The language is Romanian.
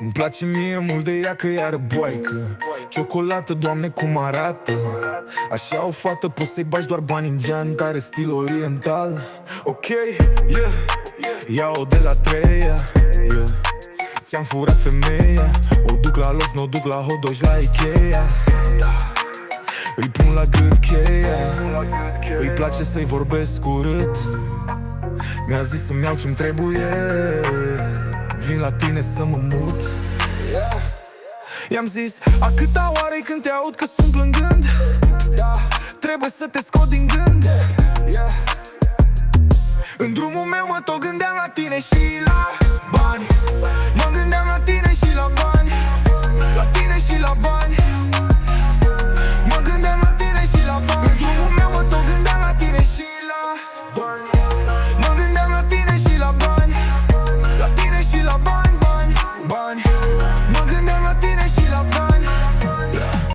Îmi place mie mult de ea că e arăboaică. Ciocolată, Doamne, cum arată. Așa o fată poți să-i bagi doar bani în gean, care stil oriental. Ok, yeah. Ia-o de la treia, yeah. Ți-am furat femeia. O duc la loft, n-o duc la Hodoj, la Ikea. Îi pun la gât cheia. Îi place să-i vorbesc urât. Mi-a zis să-mi iau ce-mi trebuie. Vin la tine să mă mut. I-am zis, a câta oară când te aud că sunt plângând. Trebuie să te scot din gând. În drumul meu mă tot gândeam la tine și la bani.